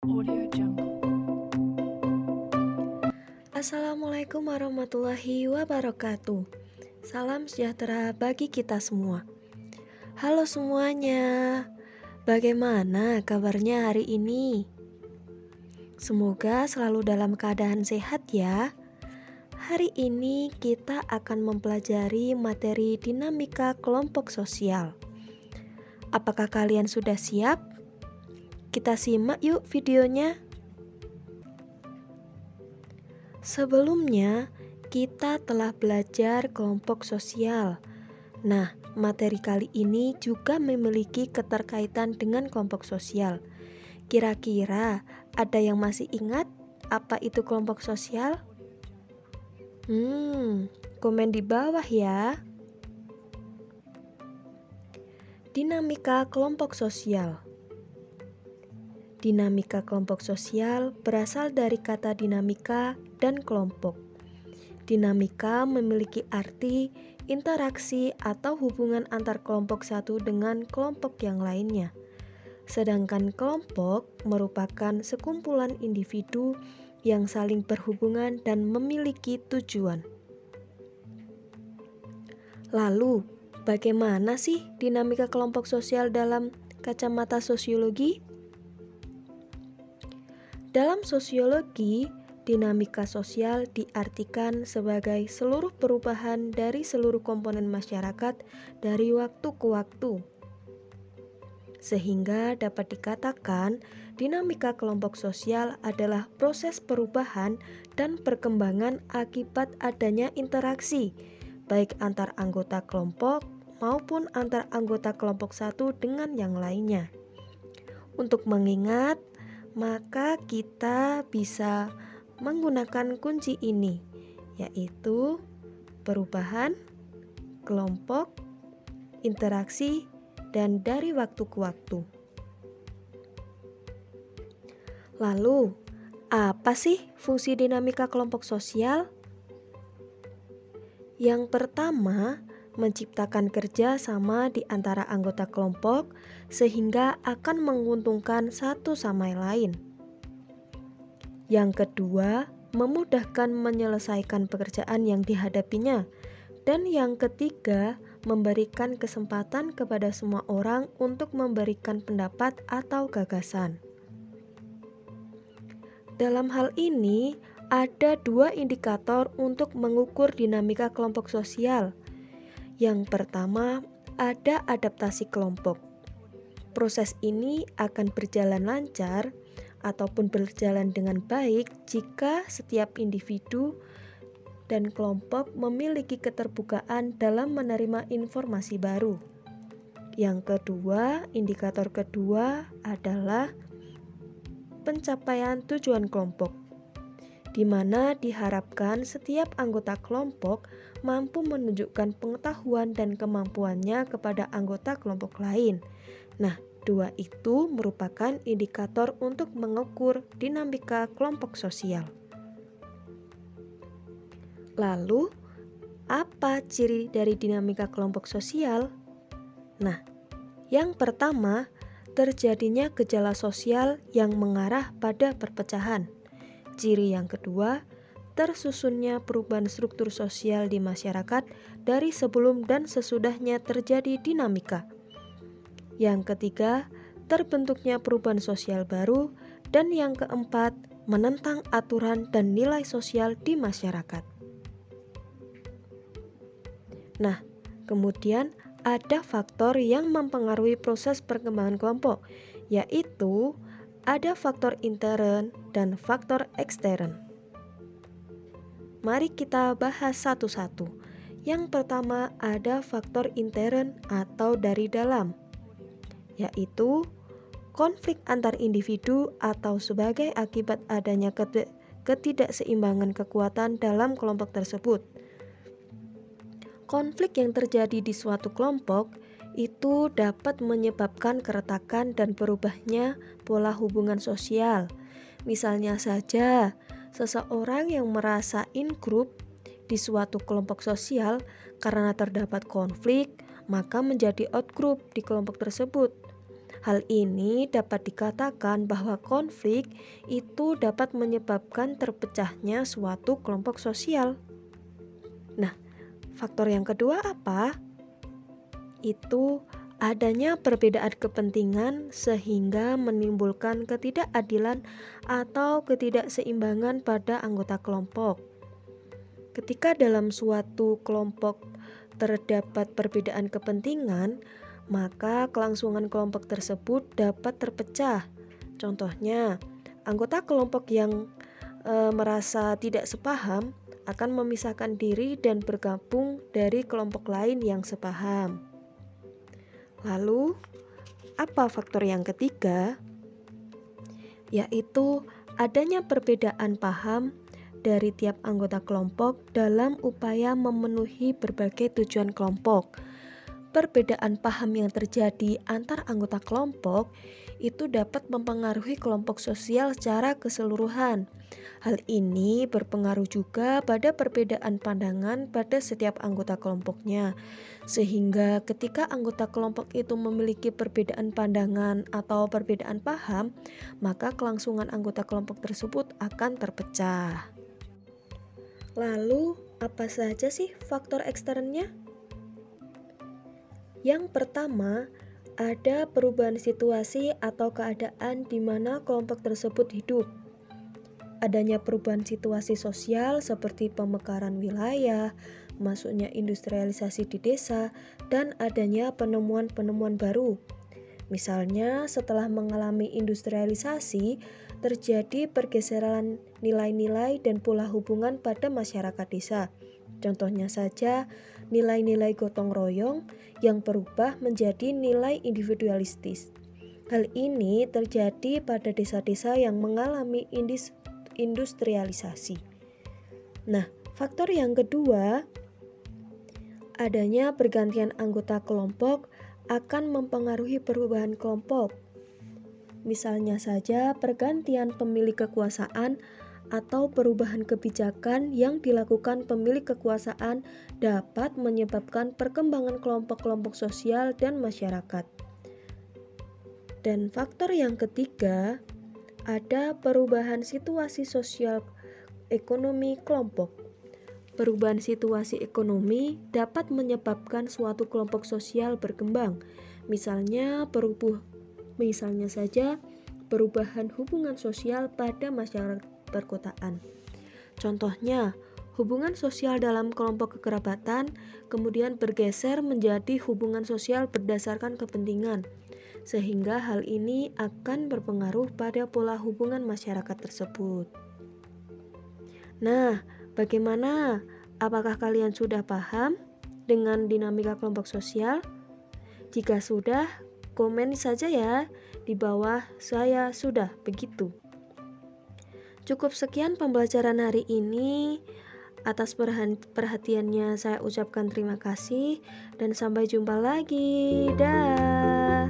Audio Jungle. Assalamualaikum warahmatullahi wabarakatuh. Salam sejahtera bagi kita semua. Halo semuanya, bagaimana kabarnya hari ini? Semoga selalu dalam keadaan sehat ya. Hari ini kita akan mempelajari materi dinamika kelompok sosial. Apakah kalian sudah siap? Kita simak yuk videonya. Sebelumnya, kita telah belajar kelompok sosial. Nah, materi kali ini juga memiliki keterkaitan dengan kelompok sosial. Kira-kira ada yang masih ingat apa itu kelompok sosial? Komen di bawah ya. Dinamika kelompok sosial. Dinamika kelompok sosial berasal dari kata dinamika dan kelompok. Dinamika memiliki arti interaksi atau hubungan antar kelompok satu dengan kelompok yang lainnya. Sedangkan kelompok merupakan sekumpulan individu yang saling berhubungan dan memiliki tujuan. Lalu, bagaimana sih dinamika kelompok sosial dalam kacamata sosiologi? Dalam sosiologi, dinamika sosial diartikan sebagai seluruh perubahan dari seluruh komponen masyarakat dari waktu ke waktu. Sehingga dapat dikatakan, dinamika kelompok sosial adalah proses perubahan dan perkembangan akibat adanya interaksi, baik antar anggota kelompok maupun antar anggota kelompok satu dengan yang lainnya. Untuk mengingat, maka kita bisa menggunakan kunci ini, yaitu perubahan, kelompok, interaksi, dan dari waktu ke waktu. Lalu, apa sih fungsi dinamika kelompok sosial? Yang pertama, menciptakan kerja sama di antara anggota kelompok sehingga akan menguntungkan satu sama lain. Yang kedua, memudahkan menyelesaikan pekerjaan yang dihadapinya. Dan yang ketiga, memberikan kesempatan kepada semua orang untuk memberikan pendapat atau gagasan. Dalam hal ini, ada dua indikator untuk mengukur dinamika kelompok sosial. Yang pertama, ada adaptasi kelompok. Proses ini akan berjalan lancar ataupun berjalan dengan baik jika setiap individu dan kelompok memiliki keterbukaan dalam menerima informasi baru. Yang kedua, indikator kedua adalah pencapaian tujuan kelompok, di mana diharapkan setiap anggota kelompok mampu menunjukkan pengetahuan dan kemampuannya kepada anggota kelompok lain. Nah, dua itu merupakan indikator untuk mengukur dinamika kelompok sosial. Lalu, apa ciri dari dinamika kelompok sosial? Nah, yang pertama, terjadinya gejala sosial yang mengarah pada perpecahan. Ciri yang kedua, tersusunnya perubahan struktur sosial di masyarakat dari sebelum dan sesudahnya terjadi dinamika. Yang ketiga, terbentuknya perubahan sosial baru. Dan yang keempat, menentang aturan dan nilai sosial di masyarakat. Nah, kemudian ada faktor yang mempengaruhi proses perkembangan kelompok, yaitu ada faktor intern dan faktor ekstern. Mari kita bahas satu-satu. Yang pertama ada faktor intern atau dari dalam, yaitu konflik antar individu atau sebagai akibat adanya ketidakseimbangan kekuatan dalam kelompok tersebut. Konflik yang terjadi di suatu kelompok itu dapat menyebabkan keretakan dan berubahnya pola hubungan sosial. Misalnya saja, seseorang yang merasa in-group di suatu kelompok sosial karena terdapat konflik, maka menjadi out-group di kelompok tersebut. Hal ini dapat dikatakan bahwa konflik itu dapat menyebabkan terpecahnya suatu kelompok sosial. Nah, faktor yang kedua apa? Itu adanya perbedaan kepentingan sehingga menimbulkan ketidakadilan atau ketidakseimbangan pada anggota kelompok. Ketika dalam suatu kelompok terdapat perbedaan kepentingan, maka kelangsungan kelompok tersebut dapat terpecah. Contohnya, anggota kelompok yang merasa tidak sepaham akan memisahkan diri dan bergabung dari kelompok lain yang sepaham. Lalu, apa faktor yang ketiga? Yaitu adanya perbedaan paham dari tiap anggota kelompok dalam upaya memenuhi berbagai tujuan kelompok. Perbedaan paham yang terjadi antar anggota kelompok itu dapat mempengaruhi kelompok sosial secara keseluruhan. Hal ini berpengaruh juga pada perbedaan pandangan pada setiap anggota kelompoknya. Sehingga ketika anggota kelompok itu memiliki perbedaan pandangan atau perbedaan paham, maka kelangsungan anggota kelompok tersebut akan terpecah. Lalu, apa saja sih faktor eksternnya? Yang pertama, ada perubahan situasi atau keadaan di mana kelompok tersebut hidup. Adanya perubahan situasi sosial seperti pemekaran wilayah, masuknya industrialisasi di desa, dan adanya penemuan-penemuan baru. Misalnya, setelah mengalami industrialisasi, terjadi pergeseran nilai-nilai dan pola hubungan pada masyarakat desa. Contohnya saja, nilai-nilai gotong royong yang berubah menjadi nilai individualistis. Hal ini terjadi pada desa-desa yang mengalami industrialisasi. Nah, faktor yang kedua, adanya pergantian anggota kelompok akan mempengaruhi perubahan kelompok. Misalnya saja pergantian pemilik kekuasaan atau perubahan kebijakan yang dilakukan pemilik kekuasaan dapat menyebabkan perkembangan kelompok-kelompok sosial dan masyarakat. Dan faktor yang ketiga, ada perubahan situasi sosial ekonomi kelompok. Perubahan situasi ekonomi dapat menyebabkan suatu kelompok sosial berkembang. Misalnya saja perubahan hubungan sosial pada masyarakat perkotaan. Contohnya, hubungan sosial dalam kelompok kekerabatan kemudian bergeser menjadi hubungan sosial berdasarkan kepentingan, sehingga hal ini akan berpengaruh pada pola hubungan masyarakat tersebut. Nah, bagaimana? Apakah kalian sudah paham dengan dinamika kelompok sosial? Jika sudah, komen saja ya di bawah saya sudah begitu. Cukup sekian pembelajaran hari ini. Atas perhatiannya saya ucapkan terima kasih dan sampai jumpa lagi. Dah.